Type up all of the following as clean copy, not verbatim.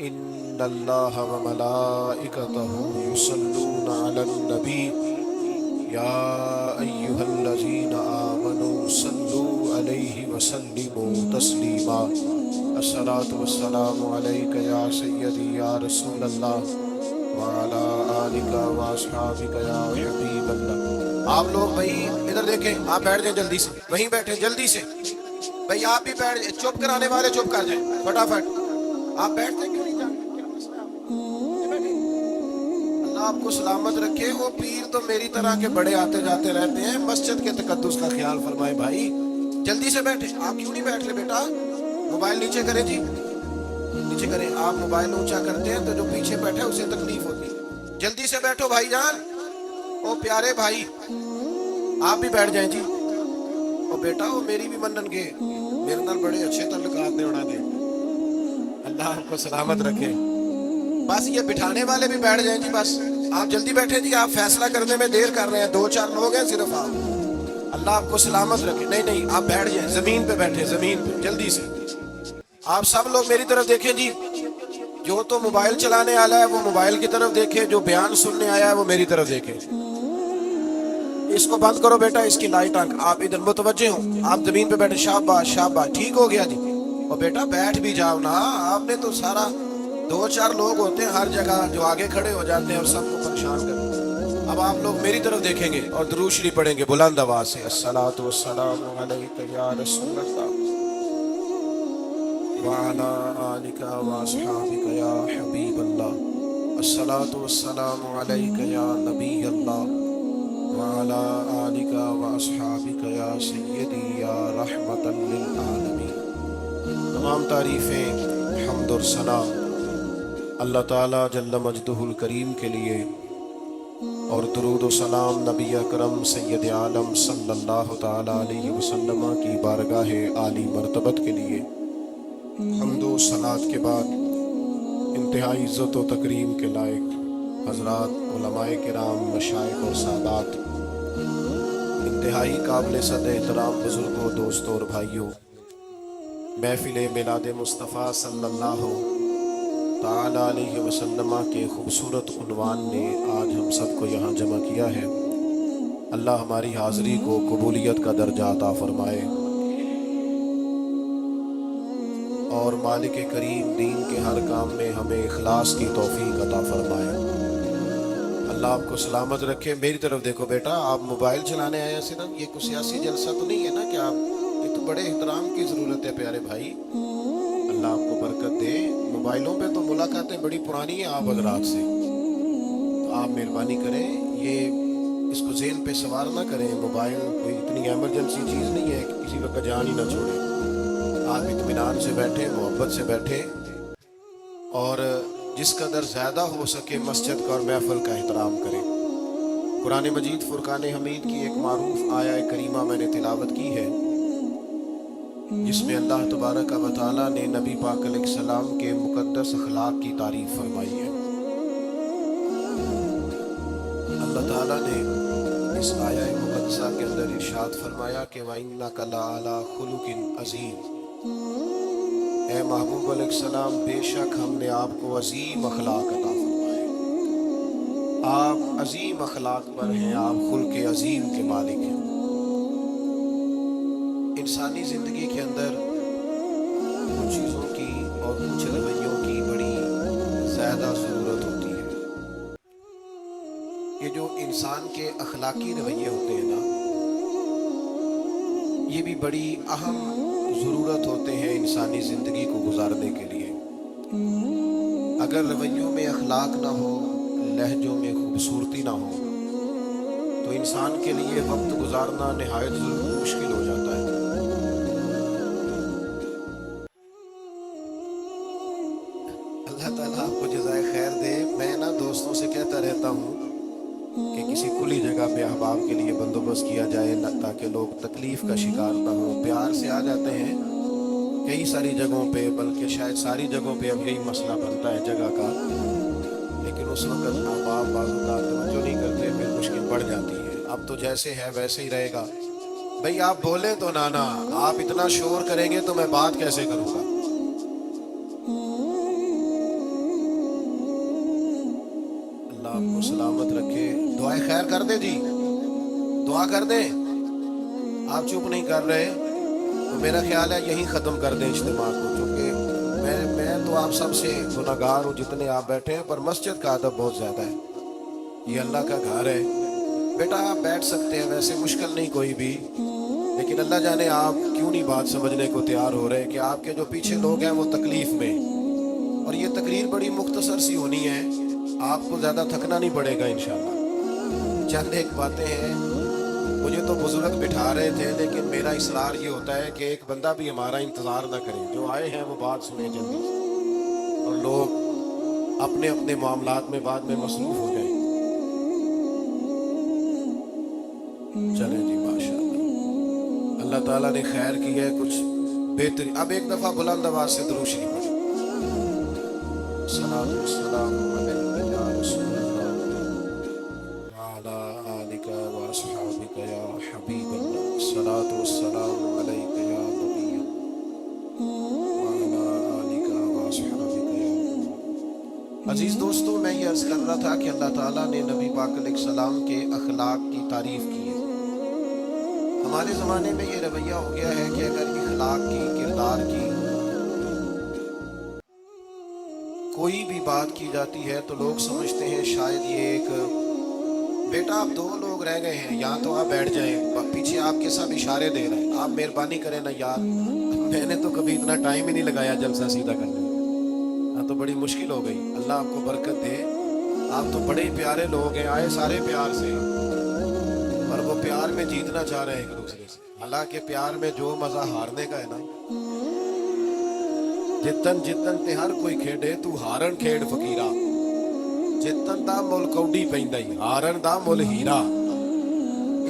ان اللہ و ملائکتہ یصلون علی النبی یا ایہا الذین آمنوا صلوا علیہ وسلموا تسلیما الصلاۃ والسلام علیک یا سیدی یا رسول اللہ وعلی آلک واصحابک یا حبیب اللہ۔ آپ لوگ بھائی ادھر دیکھیں، آپ بیٹھ جائیں جلدی سے، وہیں بیٹھیں جلدی سے بھائی، آپ بھی بیٹھ جائیں، چپ کرانے والے چپ کر جائیں فٹافٹ، آپ بیٹھتے کیوں نہیں جاتے؟ اللہ آپ کو سلامت رکھے۔ وہ پیر تو میری طرح کے بڑے آتے جاتے رہتے ہیں، مسجد کے تقدس کا خیال فرمائے بھائی، جلدی سے بیٹھے۔ آپ کیوں نہیں بیٹھ رہے بیٹا؟ موبائل نیچے کریں جی، نیچے کریں۔ آپ موبائل اونچا کرتے ہیں تو جو پیچھے بیٹھے اسے تکلیف ہوتی ہے۔ جلدی سے بیٹھو بھائی جان، او پیارے بھائی آپ بھی بیٹھ جائیں جی۔ اور بیٹا وہ میری بھی منن کے میرے نال بڑے اچھے تعلقات نے اڑا دے، اللہ آپ کو سلامت رکھے۔ بس یہ بٹھانے والے بھی بیٹھ جائیں جی، بس آپ جلدی بیٹھے جی، آپ فیصلہ کرنے میں دیر کر رہے ہیں، 2-4 لوگ ہیں صرف آپ، اللہ آپ کو سلامت رکھے۔ نہیں نہیں آپ بیٹھ جائیں، زمین پہ بیٹھے، زمین پہ جلدی سے۔ آپ سب لوگ میری طرف دیکھیں جی، جو تو موبائل چلانے والا ہے وہ موبائل کی طرف دیکھے، جو بیان سننے آیا ہے وہ میری طرف دیکھے۔ اس کو بند کرو بیٹا، اس کی لائٹ آنکھ، آپ ادھر متوجہ ہوں، آپ زمین پہ بیٹھے، شاباش شاباش، ٹھیک ہو گیا جی۔ اور بیٹا بیٹھ بھی جاؤ نا، آپ نے تو سارا 2-4 لوگ ہوتے ہیں ہر جگہ جو آگے کھڑے ہو جاتے ہیں اور سب کو پریشان کرتے ہیں۔ اب آپ لوگ میری طرف دیکھیں گے اور درود شریف پڑھیں گے بلند آواز سے، الصلاۃ والسلام علیک یا رسول اللہ وعلی آلک واصحابک یا حبیب اللہ، الصلاۃ والسلام علیک یا نبی اللہ وعلی آلک واصحابک یا سیدی یا رحمت للعالمین۔ تمام تعریفیں، حمد اور ثنا اللہ تعالیٰ جل مجدہ الکریم کے لیے، اور درود و سلام نبی اکرم سید عالم صلی اللہ تعالیٰ علیہ وسلم کی بارگاہ عالی مرتبت کے لیے۔ حمد و صلات کے بعد انتہائی عزت و تکریم کے لائق حضرات، علماء کرام، مشائخ اور سادات، انتہائی قابل صد احترام بزرگوں، دوستوں اور بھائیوں، محفل میلاد مصطفیٰ صلی اللہ تعالیٰ علیہ وسلم کے خوبصورت عنوان نے آج ہم سب کو یہاں جمع کیا ہے۔ اللہ ہماری حاضری کو قبولیت کا درجہ عطا فرمائے، اور مالک کریم دین کے ہر کام میں ہمیں اخلاص کی توفیق عطا فرمائے۔ اللہ آپ کو سلامت رکھے۔ میری طرف دیکھو بیٹا، آپ موبائل چلانے آئے ہیں صرف، یہ کوئی سیاسی جلسہ تو نہیں ہے نا کہ آپ، یہ تو بڑے احترام کی ضرورت ہے پیارے بھائی، اللہ آپ کو برکت دے۔ موبائلوں پہ تو ملاقاتیں بڑی پرانی ہیں آپ حضرات سے، تو آپ مہربانی کریں یہ اس کو ذہن پہ سوار نہ کریں، موبائل کوئی اتنی ایمرجنسی چیز نہیں ہے کہ کسی وقت جان ہی نہ چھوڑے۔ آپ اطمینان سے بیٹھیں، محبت سے بیٹھیں، اور جس قدر زیادہ ہو سکے مسجد کا اور محفل کا احترام کریں۔ قرآن مجید فرقان حمید کی ایک معروف آیہ کریمہ میں نے تلاوت کی ہے، جس میں اللہ تبارک و تعالیٰ نے نبی پاک علیہ السلام کے مقدس اخلاق کی تعریف فرمائی ہے۔ اللہ تعالیٰ نے اس آیہ مقدسہ کے اندر ارشاد فرمایا کہ وَإِنَّكَ لَعَلَىٰ خُلُقٍ عَظِيمٍ، اے محبوب علیہ السلام بے شک ہم نے آپ کو عظیم اخلاق عطا فرمائے، آپ عظیم اخلاق پر ہیں، آپ خلق عظیم کے مالک ہیں۔ انسانی زندگی کے اندر کچھ چیزوں کی اور کچھ رویوں کی بڑی زیادہ ضرورت ہوتی ہے۔ یہ جو انسان کے اخلاقی رویے ہوتے ہیں نا، یہ بھی بڑی اہم ضرورت ہوتے ہیں انسانی زندگی کو گزارنے کے لیے۔ اگر رویوں میں اخلاق نہ ہو، لہجوں میں خوبصورتی نہ ہو، تو انسان کے لیے وقت گزارنا نہایت مشکل ہو جاتا ہے۔ اللہ تعالیٰ آپ کو جزائے خیر دے۔ میں نا دوستوں سے کہتا رہتا ہوں کہ کسی کھلی جگہ پہ احباب کے لیے بندوبست کیا جائے تاکہ لوگ تکلیف کا شکار نہ ہوں۔ پیار سے آ جاتے ہیں کئی ساری جگہوں پہ، بلکہ شاید ساری جگہوں پہ اب یہی مسئلہ بنتا ہے جگہ کا، لیکن اس وقت احباب بعض اوقات توجہ نہیں کرتے، پھر مشکل بڑھ جاتی ہے۔ اب تو جیسے ہے ویسے ہی رہے گا بھئی، آپ بولیں تو نانا، آپ اتنا شور کریں گے تو میں بات کیسے کروں گا؟ آپ کو سلامت رکھے. دعائیں خیر کر دیں جی, دعا کر دیں. آپ چپ نہیں کر رہے تو میرا خیال ہے یہیں ختم کر دیں اجتماع کو, کیونکہ میں تو آپ سب سے گناہگار ہوں جتنے آپ بیٹھے ہیں, پر مسجد کا ادب بہت زیادہ ہے. یہ اللہ کا گھر ہے. بیٹا آپ بیٹھ سکتے ہیں, ویسے مشکل نہیں کوئی بھی, لیکن اللہ جانے آپ کیوں نہیں بات سمجھنے کو تیار ہو رہے کہ آپ کے جو پیچھے لوگ ہیں وہ تکلیف میں, اور یہ تقریر بڑی مختصر سی ہونی ہے, آپ کو زیادہ تھکنا نہیں پڑے گا انشاءاللہ. چند ایک باتیں ہیں, مجھے تو بزرگ بٹھا رہے تھے, لیکن میرا اصرار یہ ہوتا ہے کہ ایک بندہ بھی ہمارا انتظار نہ کرے, جو آئے ہیں وہ بات سنیں جلدی سے, اور لوگ اپنے اپنے معاملات میں بعد میں مصروف ہو جائیں. چلیں جی ماشاءاللہ, اللہ تعالیٰ نے خیر کی ہے کچھ بہتری. اب ایک دفعہ بلند آواز سے درود شریف پڑھیں. الصلاۃ والسلام علیک یا رسول اللہ وعلی آلک واصحابک یا حبیب اللہ. الصلاۃ والسلام علیک یا نبی اللہ وعلی آلک واصحابک یا. عزیز دوستو, میں یہ عرض کر رہا تھا کہ اللہ تعالیٰ نے نبی پاک علیہ السلام کے اخلاق کی تعریف کی ہے. ہمارے زمانے میں یہ رویہ ہو گیا ہے کہ اگر اخلاق کی, کردار کی کوئی بھی بات کی جاتی ہے تو لوگ سمجھتے ہیں شاید یہ ایک, بیٹا آپ 2 لوگ رہ گئے ہیں, یا تو آپ بیٹھ جائیں, پیچھے آپ کے ساتھ اشارے دے رہے ہیں, آپ مہربانی کریں نا یار, میں نے تو کبھی اتنا ٹائم ہی نہیں لگایا جلسہ سیدھا کرنے میں, ہاں تو بڑی مشکل ہو گئی. اللہ آپ کو برکت دے, آپ تو بڑے ہی پیارے لوگ ہیں, آئے سارے پیار سے, اور وہ پیار میں جیتنا چاہ رہے ہیں ایک دوسرے سے. حالانکہ پیار میں جو مزہ ہارنے کا ہے نا, جتن جتن تے ہر کوئی کھیڑے تو ہارن کھیڑ فقیرہ, جتن دا مول کوڈی پیندائی ہارن دا مول ہیرا.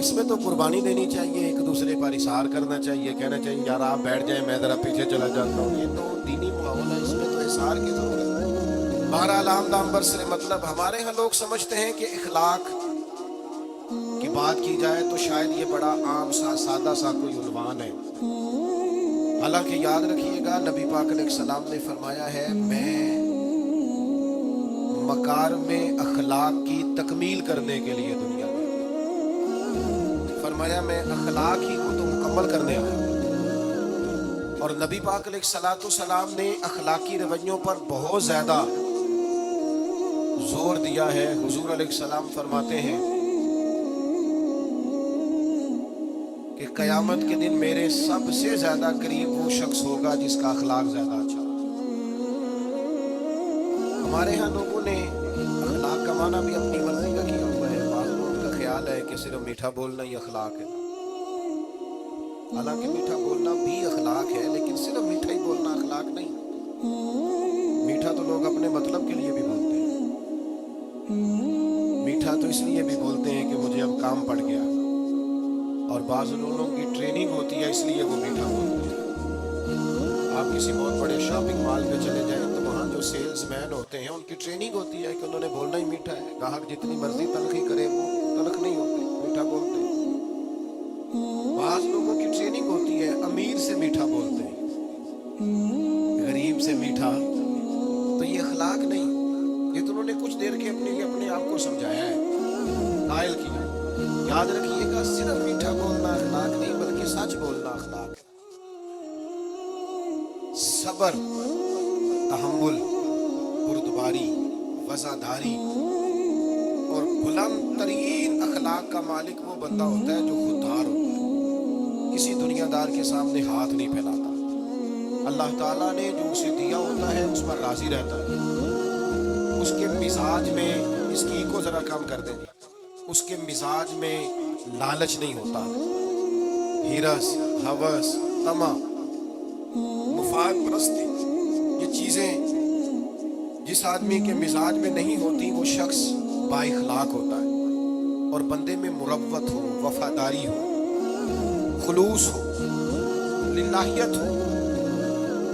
اس میں تو قربانی دینی چاہیے, ایک دوسرے پر اثار کرنا چاہیے, کہنا چاہیے یار آپ بیٹھ جائیں میں ذرا پیچھے چلا جاتا ہوں. یہ تو دینی ماحول ہے, اس میں تو اثار کی ضرورت ہے. بہرحال آمدام بر سے مطلب, ہمارے ہاں لوگ سمجھتے ہیں کہ اخلاق کی بات کی جائے تو شاید یہ بڑا عام سا سادہ سا کوئی عنوان ہے. حالانکہ یاد رکھیے گا نبی پاک علیہ السلام نے فرمایا ہے, میں مکارم اخلاق کی تکمیل کرنے کے لیے دنیا میں, فرمایا میں اخلاق ہی کو تو مکمل کرنے آیا. اور نبی پاک علیہ السلام نے اخلاقی رویوں پر بہت زیادہ زور دیا ہے. حضور علیہ السلام فرماتے ہیں کہ قیامت کے دن میرے سب سے زیادہ قریب وہ شخص ہوگا جس کا اخلاق زیادہ اچھا ہو. ہمارے ہاں لوگوں نے اخلاق کا معنی بھی اپنی مرضی کا کیا ہوا ہے. بعض لوگوں کا خیال ہے کہ صرف میٹھا بولنا ہی اخلاق ہے, حالانکہ میٹھا بولنا بھی اخلاق ہے, لیکن صرف میٹھا ہی بولنا اخلاق نہیں. میٹھا تو لوگ اپنے مطلب کے لیے بھی بولتے ہیں, میٹھا تو اس لیے بھی بولتے ہیں کہ مجھے اب کام پڑ گیا, اور بعض لوگوں کی ٹریننگ ہوتی ہے اس لیے وہ میٹھا بولتے ہیں. آپ کسی بہت بڑے شاپنگ مال پہ چلے جائیں تو وہاں جو سیلز مین ہوتے ہیں ان کی ٹریننگ ہوتی ہے کہ انہوں نے بولنا ہی میٹھا ہے. گاہک جتنی مرضی تلخی کرے وہ تلخ نہیں ہوتے, میٹھا بولتے ہیں. بعض لوگوں کی ٹریننگ ہوتی ہے امیر سے میٹھا بولتے ہیں, غریب سے میٹھا. تو یہ اخلاق نہیں, یہ تو انہوں نے کچھ دیر کے اپنے آپ کو سمجھایا ہے, قائل کیا. یاد رکھیے گا صرف میٹھا بولنا اخلاق نہیں بلکہ سچ بولنا اخلاق ہے. صبر, تحمل, بردباری, وفاداری اور بلند ترین اخلاق کا مالک وہ بندہ ہوتا ہے جو خوددار ہوتا ہے, کسی دنیا دار کے سامنے ہاتھ نہیں پھیلاتا. اللہ تعالیٰ نے جو اسے دیا ہوتا ہے اس پر راضی رہتا ہے. اس کے مزاج میں, اس کی کو ذرا کم کر دیں, اس کے مزاج میں لالچ نہیں ہوتا. ہرس, ہوس, طمع, مفاد پرستی, یہ چیزیں جس آدمی کے مزاج میں نہیں ہوتی وہ شخص با اخلاق ہوتا ہے. اور بندے میں مروت ہو, وفاداری ہو, خلوص ہو, للہیت ہو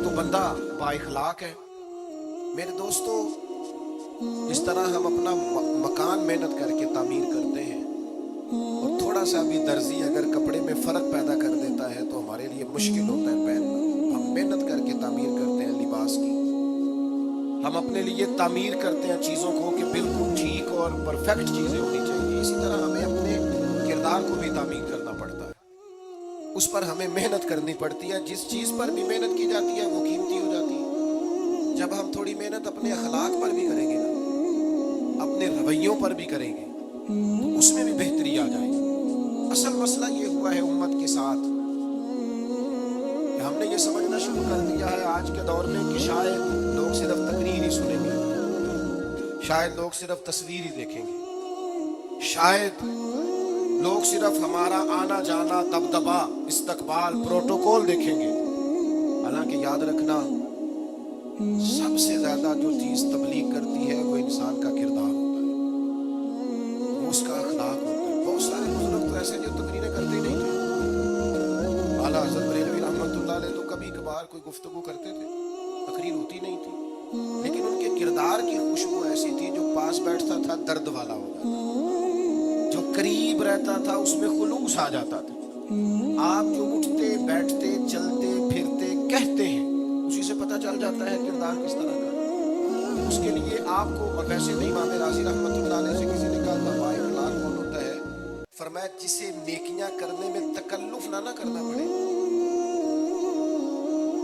تو بندہ با اخلاق ہے. میرے دوستو, اس طرح ہم اپنا مکان محنت کر کے تعمیر کرتے ہیں, اور تھوڑا سا بھی درزی اگر کپڑے میں فرق پیدا کر دیتا ہے تو ہمارے لیے مشکل ہوتا ہے پہننا. ہم محنت کر کے تعمیر کرتے ہیں لباس کی, ہم اپنے لیے تعمیر کرتے ہیں چیزوں کو کہ بالکل ٹھیک اور پرفیکٹ چیزیں ہونی چاہیے، اسی طرح ہمیں اپنے کردار کو بھی تعمیر کرنا پڑتا ہے، اس پر ہمیں محنت کرنی پڑتی ہے۔ جس چیز پر بھی محنت کی جاتی ہے وہ قیمتی ہو جاتی ہے۔ جب ہم تھوڑی محنت اپنے اخلاق پر بھی کریں گے نا، اپنے رویوں پر بھی کریں گے تو اس میں بھی بہتری آ جائے گی۔ اصل مسئلہ یہ ہوا ہے امت کے ساتھ کہ ہم نے یہ سمجھنا شروع کر دیا ہے آج کے دور میں کہ شاید لوگ صرف تقریر ہی سنیں گے، شاید لوگ صرف تصویر ہی دیکھیں گے، شاید لوگ صرف ہمارا آنا جانا، دبدبا، استقبال، پروٹوکول دیکھیں گے۔ حالانکہ یاد رکھنا، سب سے زیادہ جو چیز تبلیغ کرتی ہے وہ انسان کا کردار ہوتا ہے، وہ اس کا اخلاق ہوتا ہے۔ بہت سارے بزرگ تو ایسے جو تقریریں کرتے ہی نہیں تھے۔ اعلیٰ حضرت بریلوی رحمۃ اللہ علیہ تو کبھی کبھار کوئی گفتگو کرتے تھے، تقریر ہوتی نہیں تھی، لیکن ان کے کردار کی خوشبو ایسی تھی جو پاس بیٹھتا تھا درد والا ہو جاتا تھا، جو قریب رہتا تھا اس میں خلوص آ جاتا تھا۔ آپ جو اٹھتے بیٹھتے چلتے پھرتے کہتے ہیں اسی سے پتہ چل جاتا ہے کردار کس طرح کا۔ اس کے لیے آپ کو، اور ویسے نہیں، امام راضی رحمۃ اللہ علیہ سے کسی نے کہا تھا بھائی اخلاق کون ہوتا ہے؟ فرمایا جسے نیکیاں کرنے میں تکلف نہ کرنا پڑے،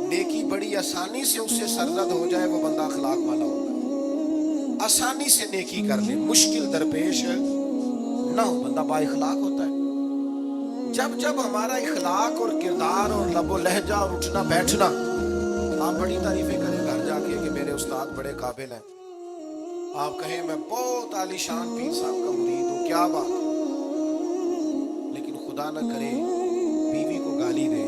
نیکی بڑی آسانی سے اس سے سرزد ہو جائے، وہ بندہ اخلاق والا ہوتا ہے۔ آسانی سے نیکی کر لے، مشکل درپیش نہ ہو، بندہ با اخلاق ہوتا ہے۔ جب ہمارا اخلاق اور کردار اور لب و لہجہ اور اٹھنا بیٹھنا، آپ بڑی تعریفیں کریں گھر جا کے کہ میرے استاد بڑے قابل ہیں، آپ کہیں میں بہت عالی شان پیر صاحب کا مرید ہوں، کیا بات، لیکن خدا نہ کرے بیوی کو گالی دے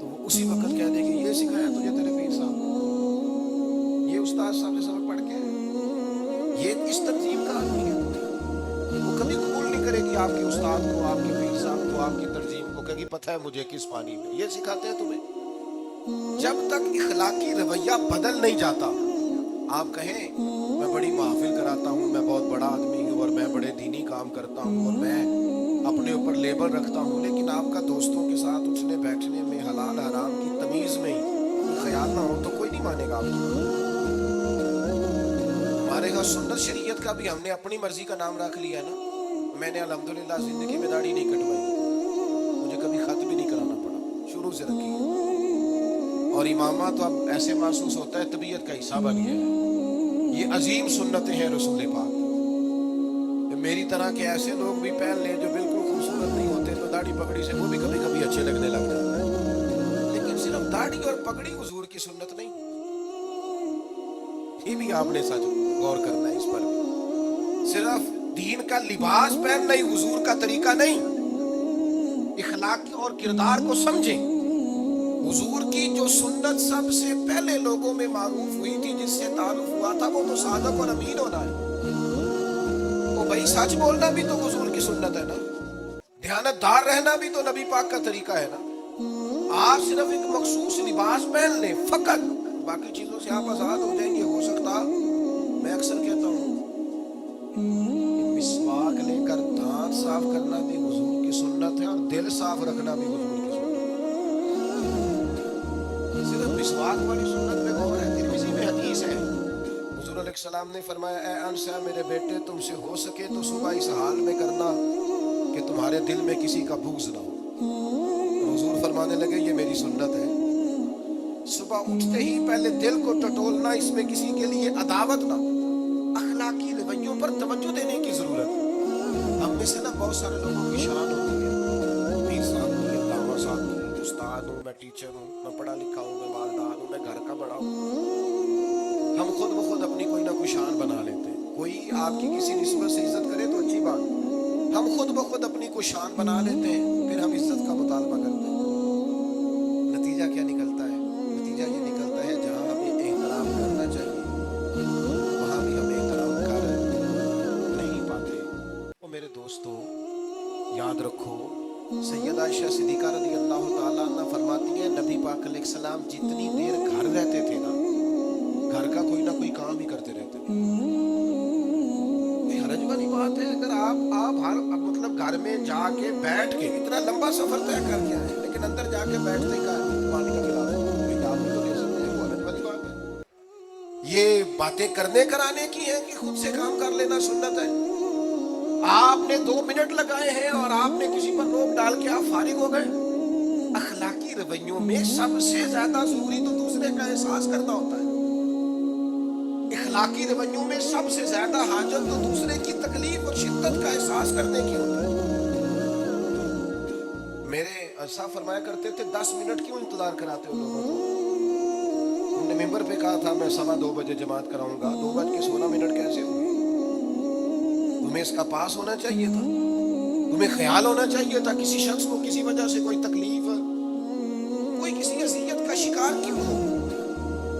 تو وہ اسی وقت کہہ دے کہ یہ سکھایا تجھے تیرے پیر صاحب، یہ استاد صاحب سے سبق پڑھ کے، یہ اس تنظیم کا آدمی ہے۔ وہ کبھی قبول نہیں کرے گی آپ کے استاد کو، آپ کے پیر صاحب کو، آپ کی تنظیم کو، کہے گی پتہ ہے مجھے کس پانی میں، یہ سکھاتے ہیں تمہیں۔ جب تک اخلاقی رویہ بدل نہیں جاتا، آپ کہیں میں بڑی محافل کراتا ہوں، میں بہت بڑا آدمی ہوں اور میں بڑے دینی کام کرتا ہوں اور میں اپنے اوپر لیبل رکھتا ہوں، لیکن آپ کا دوستوں کے ساتھ اٹھنے بیٹھنے میں، حلال حرام کی تمیز میں ہی خیال نہ ہو تو کوئی نہیں مانے گا آپ کو۔ ہمارے یہاں سنت شریعت کا بھی ہم نے اپنی مرضی کا نام رکھ لیا نا۔ میں نے الحمدللہ زندگی میں داڑھی نہیں کٹوائی، مجھے کبھی خط بھی نہیں کرانا پڑا، شروع سے رکھی ہے، اور امامہ تو اب ایسے محسوس ہوتا ہے طبیعت کا حصہ بن گیا ہے۔ یہ عظیم سنتیں ہیں رسول پاک۔ میری طرح کے ایسے لوگ بھی پہن لیں جو بالکل خوبصورت نہیں ہوتے تو داڑھی پگڑی سے وہ بھی کبھی کبھی اچھے لگنے لگ جاتے ہیں، لیکن صرف داڑھی اور پگڑی حضور کی سنت نہیں، یہ بھی آپ نے سچ غور کرنا ہے اس پر بھی۔ صرف دین کا لباس پہننا ہی حضور کا طریقہ نہیں، اخلاق اور کردار کو سمجھیں۔ حضور کی جو سنت سب سے پہلے لوگوں میں معروف ہوئی تھی، جس سے تعارف ہوا تھا، وہ تو صادق اور امین ہونا ہے۔ وہ بھائی سچ بولنا بھی تو حضور کی سنت ہے نا، دیانت دار رہنا بھی تو نبی پاک کا طریقہ ہے نا۔ آپ صرف ایک مخصوص لباس پہن لیں فقط، باقی چیزوں سے آپ آزاد ہو جائیں گے۔ ہو سکتا، میں اکثر کہتا ہوں، مسواک لے کر دانت صاف کرنا بھی حضور کی سنت ہے اور دل صاف رکھنا بھی حضور کی سنت ہے۔ صرف مسواک والی سنت میں غور ہے۔ ترمذی میں حدیث ہے، حضور علیہ السلام نے فرمایا اے انس میرے بیٹے، تم سے ہو سکے تو صبح اس حال میں کرنا کہ تمہارے دل میں کسی کا بغض نہ ہو۔ حضور فرمانے لگے یہ میری سنت ہے، صبح اٹھتے ہی پہلے دل کو ٹٹولنا، اس میں کسی کے لیے عداوت نہ، اخلاقی رویوں پر توجہ دینے کی ضرورت ہے۔ ہم میں سے نا بہت سارے لوگوں کی شان ہوتی ہے، پیر صاحب کی، علامہ صاحب کی، استاد ہوں، میں ٹیچر ہوں، میں پڑھا لکھا ہوں، میں مالدار ہوں، میں گھر کا بڑا ہوں۔ ہم خود بخود اپنی کوئی نہ کوئی شان بنا لیتے ہیں۔ کوئی آپ کی کسی نسبت سے عزت کرے تو اچھی بات، ہم خود بخود اپنی کوئی شان بنا لیتے ہیں، پھر ہم عزت کا مطالبہ کرتے ہیں۔ نتیجہ کیا نکلتا ہے؟ نتیجہ یہ نکلتا ہے جہاں ہمیں احترام کرنا چاہیے وہاں بھی ہم احترام کر نہیں پاتے۔ وہ میرے دوستو یاد رکھو، سیدہ عائشہ صدیقہ رضی اللہ تعالیٰ عنہ فرماتی ہیں نبی پاک علیہ السلام جتنی دیر گھر رہتے تھے نا، گھر کا کوئی نہ کوئی کام ہی کرتے رہتے تھے۔ کوئی حرج والی بات ہے اگر آپ ہر مطلب گھر میں جا کے بیٹھ کے اتنا لمبا سفر طے کر کے آئے لیکن اندر جا کے بیٹھتے ہی پانی کا گلاس کوئی آپ بھی تو دے سکتے ہیں، وہ حرج والی بات ہے؟ یہ باتیں کرنے کرانے کی ہیں کہ خود سے کام کر لینا سنت ہے؟ آپ نے 2 منٹ لگائے ہیں اور آپ نے کسی پر روک ڈال کے آپ فارغ ہو گئے۔ اخلاقی رویوں میں سب سے زیادہ ضروری تو دوسرے کا احساس کرنا ہوتا ہے۔ اخلاقی رویوں میں سب سے زیادہ حاجت تو دوسرے کی تکلیف اور شدت کا احساس کرنے کی ہوتا ہے۔ میرے صاحب فرمایا کرتے تھے 10 منٹ کیوں انتظار کراتے ہو لوگوں کو؟ ہم نے ممبر پہ کہا تھا میں 2:15 بجے جماعت کراؤں گا، 2:16 کیسے ہوئے؟ تمہیں اس کا پاس ہونا چاہیے تھا، تمہیں خیال ہونا چاہیے تھا کسی شخص کو کسی وجہ سے کوئی تکلیف، کوئی کسی اذیت کا شکار کیوں ہو،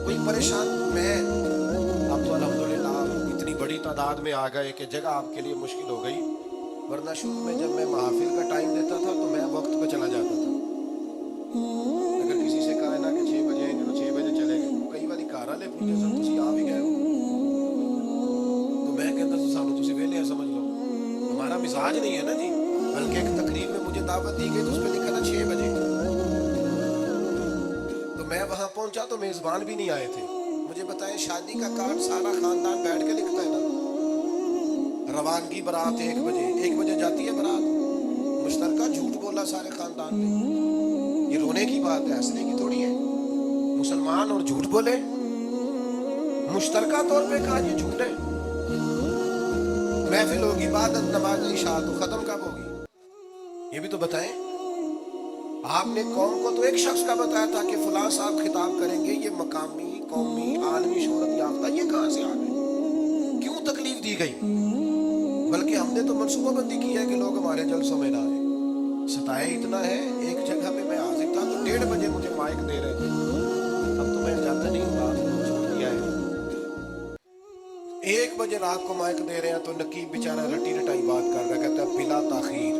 کوئی پریشان۔ میں اب تو الحمدللہ اتنی بڑی تعداد میں آ گئے کہ جگہ آپ کے لیے مشکل ہو گئی، ورنہ شروع میں جب میں محافل کا ٹائم دیتا تھا تو میں وقت پہ چلا جاتا تھا۔ اگر کسی سے کہا ہے نا کہ 6 بجے آئیں گے تو 6 بجے چلے گئے، کئی باری کار والے پوچھتے سر تسی آ بھی گئے ہو، تو میں کہتا تھا سانو تسی ویلے سمجھ لو، ہمارا مزاج نہیں ہے نا جی، بلکہ ایک تقریب میں مجھے دعوت دی گئی تو اس پہ لکھا تھا 6 بجے، تو میں وہاں پہنچا تو میزبان بھی نہیں آئے تھے۔ مجھے بتائیں شادی کا کارڈ سارا خاندان بیٹھ کے لکھتا ہے نا، روانگی برات 1 بجے، 1 بجے جاتی ہے برات، مشترکہ جھوٹ بولا سارے خاندان نے، یہ رونے کی بات ہے، ہنسنے کی تھوڑی ہے۔ مسلمان اور جھوٹ بولے، مشترکہ طور پہ کہا یہ جھوٹ ہے۔ محفل ہوگی بعد نماز عشاء تو ختم کب ہوگی؟ یہ بھی تو بتائیں۔ آپ نے قوم کو تو ایک شخص کا بتایا تھا کہ فلاں صاحب خطاب کریں گے، یہ مقامی، قومی، عالمی شہرت یافتہ، یہ کہاں سے آ گئے؟ کیوں تکلیف دی گئی؟ بلکہ ہم نے تو منصوبہ بندی کی ہے کہ لوگ ہمارے جلسوں میں نہ آئیں۔ ستائے اتنا ہے، ایک جگہ پہ میں حاضر تھا تو 1:30 بجے مجھے مائک دے رہے تھے، اب تو میں جاتا نہیں ہوں، بات چھوڑ دیا ہے۔ 1 بجے رات کو مائک دے رہے ہیں تو نقیب بیچارہ رٹی رٹائی بات کر رہا ہے، کہتا ہے بلا تاخیر۔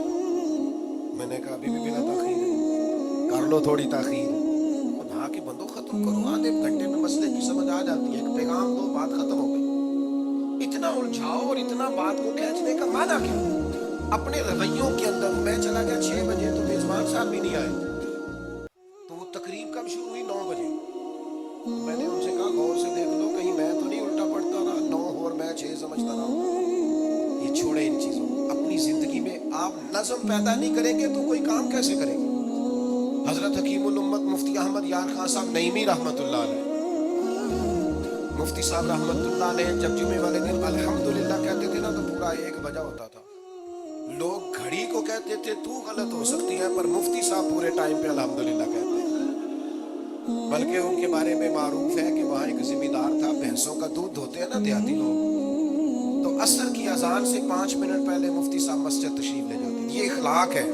میں نے کہا ابھی بھی بلا تاخیر ہے، کر لو تھوڑی تاخیر، خدا کے بندو ختم کرو، آدھے گھنٹے میں مسئلے کی سمجھ آ جاتی ہے، ایک پیغام دو، بات ختم ہو گئی۔ اتنا الجھاؤ اور اتنا بات کو کھینچنے کا معنی کیا؟ اپنے رویوں کے اندر میں چلا گیا 6 بجے تو میزبان صاحب بھی نہیں آئے، تو وہ تقریب کب شروع ہوئی؟ 9 بجے۔ میں نے ان سے کہا غور سے دیکھ لو کہیں میں تو نہیں الٹا پڑتا رہا، 9 اور میں 6 سمجھتا رہا۔ یہ چھوڑے ان چیزوں کو، اپنی زندگی میں آپ نظم پیدا نہیں کریں گے تو کوئی کام کیسے کریں گے؟ حضرت حکیم الامت مفتی احمد یار خان صاحب نعیمی رحمت اللہ علیہ، مفتی صاحب رحمت اللہ علیہ جب جمعے والے دن الحمدللہ کہتے تھے نا تو پورا 1 بجا ہوتا تھا۔ لوگ گھڑی کو کہتے تھے تو غلط ہو سکتی ہے، پر مفتی صاحب پورے ٹائم پہ الحمدللہ کہتے ہیں۔ بلکہ ان کے بارے میں معروف ہے کہ وہاں ایک ذمہ دار تھا، بھینسوں کا دودھ دھوتے ہیں نا دیہاتی لوگ، تو عصر کی اذان سے 5 منٹ پہلے مفتی صاحب مسجد تشریف لے جاتے ہیں۔ یہ اخلاق ہے،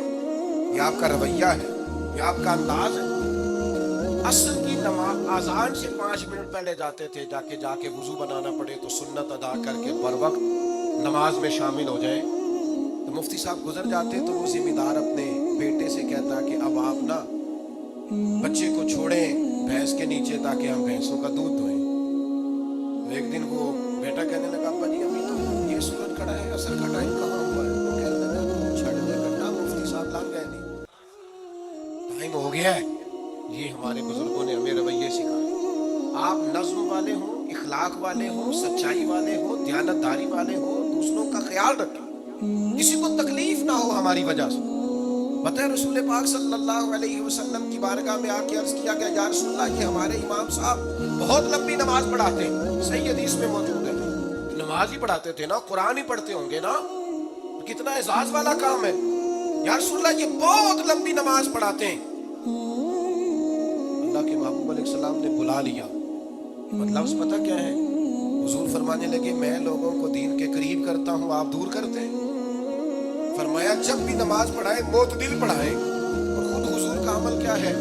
یہ آپ کا رویہ ہے، یہ آپ کا انداز ہے۔ عصر کی نماز اذان سے 5 منٹ پہلے جاتے تھے، جا کے وضو بنانا پڑے تو سنت ادا کر کے بر وقت نماز میں شامل ہو جائیں۔ تو مفتی صاحب گزر جاتے تو وہ ذمہ دار اپنے بیٹے سے کہتا کہ اب آپ نا بچے کو چھوڑیں بھینس کے نیچے تاکہ ہم بھینسوں کا دودھ دھوئیں۔ ایک دن وہ بیٹا کہنے لگا ابا جی ابھی تو یہ سورج کھڑا ہے، عصر کا ٹائم کہاں ہوا ہے؟ وہ کہنے لگا چھڑ دے بیٹا، مفتی صاحب لنگ گئے نہیں، ٹائم ہو گیا ہے۔ یہ ہمارے بزرگوں نے ہمیں رویے سکھائے۔ آپ نظم والے ہوں، اخلاق والے ہوں، سچائی والے ہوں، دیانتداری والے ہوں، دوسروں کا خیال رکھیں، کسی کو تکلیف نہ ہو ہماری وجہ سے۔ بتائیں رسول پاک صلی اللہ علیہ وسلم کی بارگاہ میں آ کے عرض کیا گیا یا رسول اللہ یہ ہمارے امام صاحب بہت لمبی نماز پڑھاتے ہیں، صحیح حدیث میں موجود ہے، نماز ہی پڑھاتے تھے نا، قرآن ہی پڑھتے ہوں گے نا، کتنا اعزاز والا کام ہے۔ یا رسول اللہ یہ بہت لمبی نماز پڑھاتے ہیں۔ اللہ کے محبوب علیہ السلام نے بلا لیا، لفظ پتہ کیا ہے؟ حضور فرمانے لگے میں لوگوں کو دین کے قریب کرتا ہوں، آپ دور کرتے ہیں۔ فرمایا جب بھی نماز پڑھائے معتدل پڑھائے، اور خود حضور کا عمل کیا ہے؟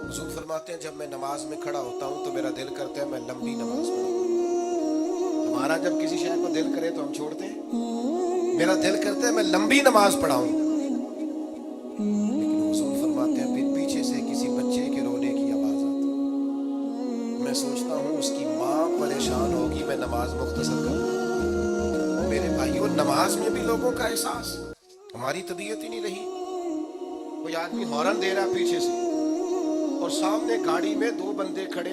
حضور فرماتے ہیں جب میں نماز میں کھڑا ہوتا ہوں تو میرا دل کرتا ہے میں لمبی نماز پڑھاؤں۔ ہمارا جب کسی شے کو دل کرے تو ہم چھوڑتے ہیں، میرا دل کرتا ہے میں لمبی نماز پڑھاؤں، لیکن حضور فرماتے ہیں پھر پیچھے سے کسی بچے کے رونے کی آواز آتی، میں سوچتا ہوں اس کی ماں پریشان ہوگی، میں نماز مختصر کروں۔ میرے بھائیوں نماز میں بھی لوگوں کا احساس، ہماری طبیعت ہی نہیں رہی۔ کوئی آدمی ہارن دے رہا پیچھے سے اور سامنے گاڑی میں 2 بندے کھڑے،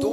2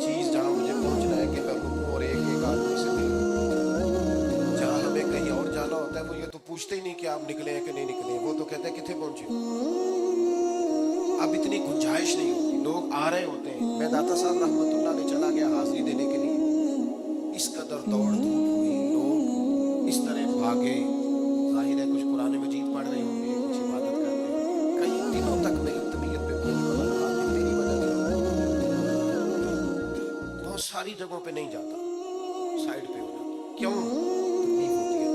چیز جہاں مجھے پہنچنا ہے کہ میں رکوں اور ایک ایک آدمی سے ملوں. جہاں ہمیں کہیں اور جانا ہوتا ہے وہ یہ تو پوچھتے ہی نہیں کہ آپ نکلے ہیں کہ نہیں نکلے, وہ تو کہتے ہیں کتنے پہنچے. اب اتنی گنجائش نہیں ہوتی, لوگ آ رہے ہوتے ہیں. میں داتا صاحب رحمۃ اللہ علیہ چلا گیا حاضری دینے کے لیے, اس قدر دوڑ دھوپ ہوئی, لوگ اس طرح بھاگے. ظاہر ہے کچھ قرآن مجید پڑھ رہے ہوں گے, کچھ عبادت کر رہے ہیں. کئی دنوں تک میری طبیعت پہ کوئی بنا رہا کہ میری وجہ سے بہت ساری جگہوں پہ نہیں جاتا, سائڈ پہ ہو جاتا. کیوں؟ تکلیف ہوتی ہے,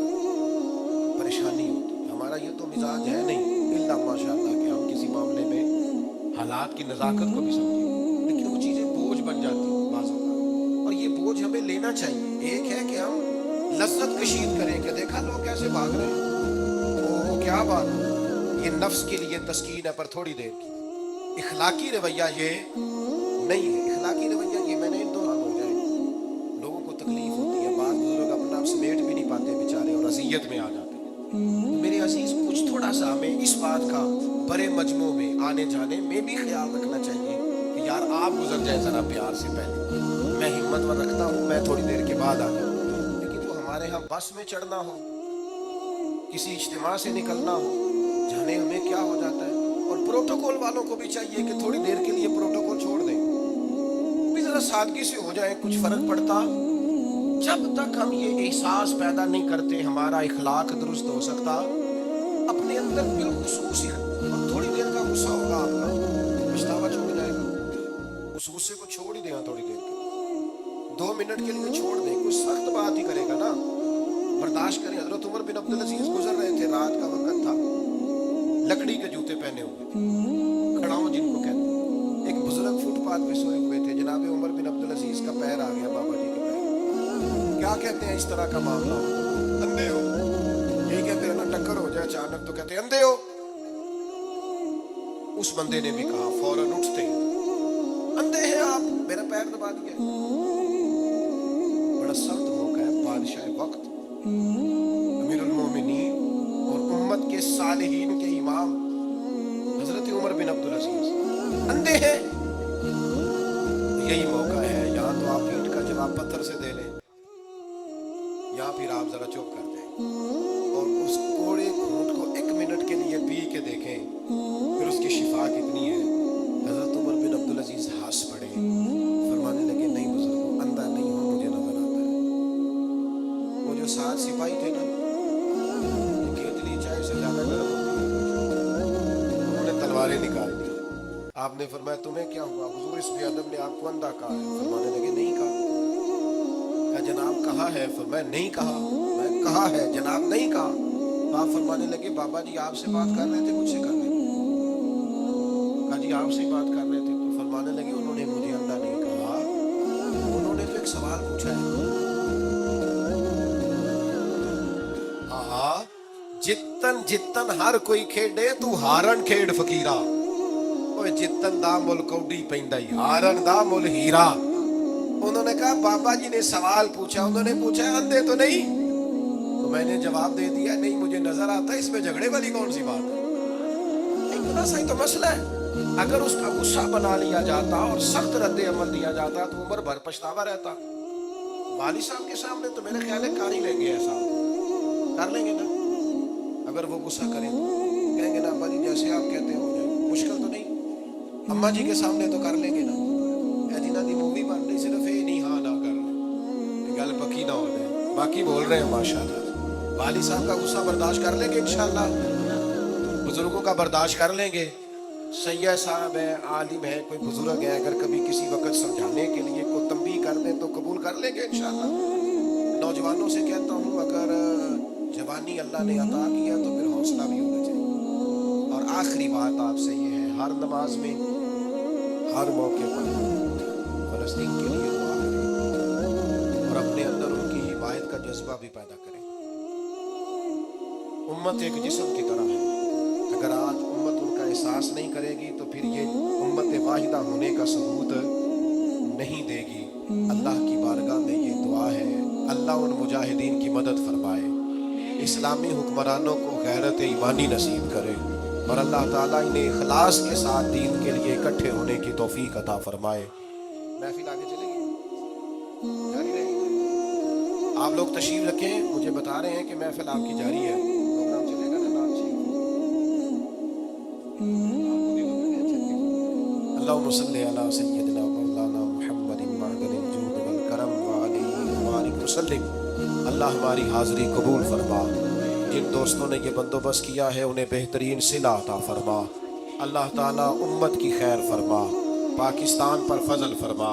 پریشانی ہوتی ہے. ہمارا یہ تو مزاج ہے نہیں الا ماشاء اللہ کہ ہم کسی معاملے میں حالات کی نزاکت کو بھی سمجھیں, لیکن وہ چیزیں بوجھ بن جاتی ہیں بعض اوقات, اور یہ بوجھ ہمیں لینا چاہیے. ایک ہے کہ ہم لذت کشید کریں کہ دیکھا لوگ کیسے بھاگ رہے ہیں, وہ کیا بات, یہ نفس کے لیے تسکین ہے پر تھوڑی دیر کی. اخلاقی رویہ یہ نہیں ہے. اخلاقی رویہ یہ میں نے ان دو حال ہو جائے, لوگوں کو تکلیف ہوتی ہے, بعض بزرگ اپنا آپ سمیٹ بھی نہیں پاتے بیچارے اور اذیت میں آ جاتے ہیں. میرے عزیز کچھ تھوڑا سا ہمیں اس بات کا بڑے مجموع میں آنے جانے میں بھی خیال رکھنا چاہیے کہ یار آپ گزر جائیں ذرا پیار سے پہلے, میں ہمت ور رکھتا ہوں, میں تھوڑی دیر کے بعد آ جاؤں. لیکن وہ ہمارے ہاں بس میں چڑھنا ہو, کسی اجتماع سے نکلنا ہو, جانے ہمیں کیا ہو جاتا ہے. اور پروٹوکول والوں کو بھی چاہیے کہ تھوڑی دیر کے لیے پروٹوکول چھوڑ دیں, بھی ذرا سادگی سے ہو جائے, کچھ فرق پڑتا. جب تک ہم یہ احساس پیدا نہیں کرتے ہمارا اخلاق درست ہو سکتا. اپنے اندر بالخصوص اور تھوڑی دیر کا غصہ ہوگا آپ کا, پچھتاوا چھوڑ جائے گا. اس غصے کو چھوڑ ہی دیں, تھوڑی دیر کے 2 منٹ کے لیے چھوڑ دیں. کچھ سخت بات ہی کرے گا نا, برداشت کریں. حضرت عمر بن عبدالعزیز گزر رہے تھے, رات کا وقت تھا, لکڑی کے جوتے پہنے ہوئے تھے, کھڑاؤں جن کو کہتے ہیں. ایک بزرگ فٹ پاتھ پہ سوئے ہوئے تھے, جناب عمر بن عبدالعزیز کا پیر آ گیا بابا جی کے پیر. کیا کہتے ہیں اس طرح کا معاملہ ہو, اندھے ہو, یہی کہتے ہیں نا, ٹکر ہو جائے اچانک تو کہتے ہیں اندھے ہو. اس بندے نے بھی کہا فوراً اٹھتے, اندھے ہیں آپ, میرا پیر دبا دیا. بڑا سخت موقع ہے, بادشاہ وقت, امیر المومنین اور امت کے صالحین کے امام حضرت عمر بن عبدالعزیز اندھے ہیں. یہی موقع ہے, یہاں تو آپ اینٹ کا جواب پتھر سے دے لیں, یا پھر آپ ذرا چپ کر دیں اور اس کوڑے گھونٹ کو 1 منٹ کے لیے پی کے دیکھیں, پھر اس کی شفا کتنی ہے. حضرت عمر بن عبدالعزیز ہنس پڑے, فرمانے لگے نہیں بزرگوں, اندھا نہیں ہوں, مجھے نظر آتا ہے. وہ جو 7 سپاہی تھے نا, کیتلی چائے سے زیادہ گرم ہوتی ہے, انہوں نے تلواریں نکال دی. آپ نے فرمایا تمہیں کیا ہوا حضور, اس بے ادب نے آپ کو اندھا کہا ہے. فرمانے لگے نہیں کہا. جناب کہا ہے. فرمایا نہیں کہا. میں کہا ہے جناب نہیں کہا. آپ فرمانے لگے بابا جی آپ سے بات کر رہے تھے, مجھ سے کر رہے تھے. کہا جی آپ سے بات کر رہے تھے. تو فرمانے لگے انہوں نے مجھے اندھا نہیں کہا, انہوں نے تو ایک سوال پوچھا ہے. ہاں, جتن جتن ہر کوئی کھیڈے تو ہارن کھیڈ فقیرا, جتن دا مل کوڈی پیندا ہی, ہارن دا مل ہیرا. انہوں نے کہا بابا جی نے سوال پوچھا, انہوں نے پوچھا اندھے تو نہیں, تو میں نے جواب دے دیا نہیں مجھے نظر آتا ہے. اس میں جھگڑے والی کون سی بات ہے, اتنا سا ہی تو مسئلہ ہے. اگر اس کا غصہ بنا لیا جاتا اور سخت رد عمل دیا جاتا تو عمر بھر پچھتاوا رہتا. والد صاحب کے سامنے تو میرے خیال ہے کر ہی لیں گے, ایسا کر لیں گے نا. اگر وہ غصہ کریں تو کہیں گے نا ابا جی جیسے آپ کہتے ہو جائے, مشکل تو نہیں. اماں جی کے سامنے تو کر لیں گے نا, جنہاں دی مووی بن رہی صرف یہ نہیں ہاں نہ کر رہے, گل پکی نہ ہو جائے. باقی بول رہے ہیں ماشاءاللہ. والد صاحب کا غصہ برداشت کر لیں گے انشاءاللہ, بزرگوں کا برداشت کر لیں گے. سید صاحب ہے, عالم ہے, کوئی بزرگ ہے, اگر کبھی کسی وقت سمجھانے کے لیے کوئی تنبیہ کر دیں تو قبول کر لیں گے انشاءاللہ. نوجوانوں سے کہتا ہوں اگر جوانی اللہ نے عطا کیا تو پھر حوصلہ بھی ہونا چاہیے. اور آخری بات آپ سے یہ ہے, ہر نماز میں ہر موقع پر فلسطین کے لیے دعا کریں اور اپنے اندر ان کی حمایت کا جذبہ بھی پیدا کریں. امت ایک جسم کی طرح ہے, اگر آج امت ان کا احساس نہیں کرے گی تو پھر یہ امت واحدہ ہونے کا ثبوت نہیں دے گی. اللہ کی بارگاہ میں یہ دعا ہے, اللہ ان مجاہدین کی مدد فرمائے, اسلامی حکمرانوں کو غیرت ایمانی نصیب کرے, اور اللہ تعالیٰ انہیں اخلاص کے ساتھ دین کے لیے اکٹھے ہونے کی توفیق عطا فرمائے۔ محفل آگے چلے گی، جاری رہے گی؟ آپ لوگ تشریف رکھیں، مجھے بتا رہے ہیں کہ محفل آپ کی جاری ہے، پروگرام چلے گا نا؟ اللہم صلی علی سیدنا مولانا محمد معدن الجود والکرم وعلیہ وآلہ وسلم۔ اللہ ہماری حاضری قبول فرما، جن دوستوں نے یہ بندوبست کیا ہے انہیں بہترین صلہ عطا فرما۔ اللہ تعالیٰ امت کی خیر فرما، پاکستان پر فضل فرما،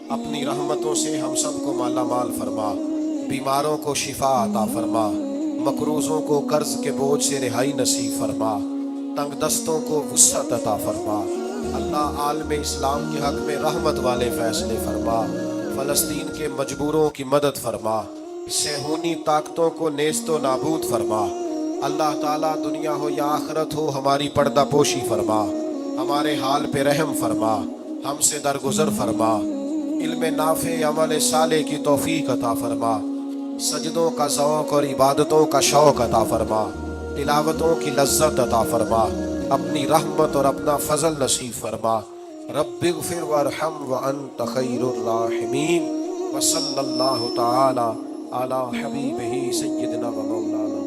اپنی رحمتوں سے ہم سب کو مالا مال فرما، بیماروں کو شفا عطا فرما، مقروضوں کو قرض کے بوجھ سے رہائی نصیب فرما، تنگ دستوں کو وسعت عطا فرما۔ اللہ عالم اسلام کے حق میں رحمت والے فیصلے فرما، فلسطین کے مجبوروں کی مدد فرما، صہیونی طاقتوں کو نیست و نابود فرما۔ اللہ تعالیٰ دنیا ہو یا آخرت ہو ہماری پردہ پوشی فرما، ہمارے حال پہ رحم فرما، ہم سے درگزر فرما، علم نافع عمل صالح کی توفیق عطا فرما، سجدوں کا ذوق اور عبادتوں کا شوق عطا فرما، تلاوتوں کی لذت عطا فرما، اپنی رحمت اور اپنا فضل نصیب فرما۔ رب اغفر وارحم وانت خیر الراحمین، وصلی اللہ تعالی علی حبیبہ سیدنا و مولانا۔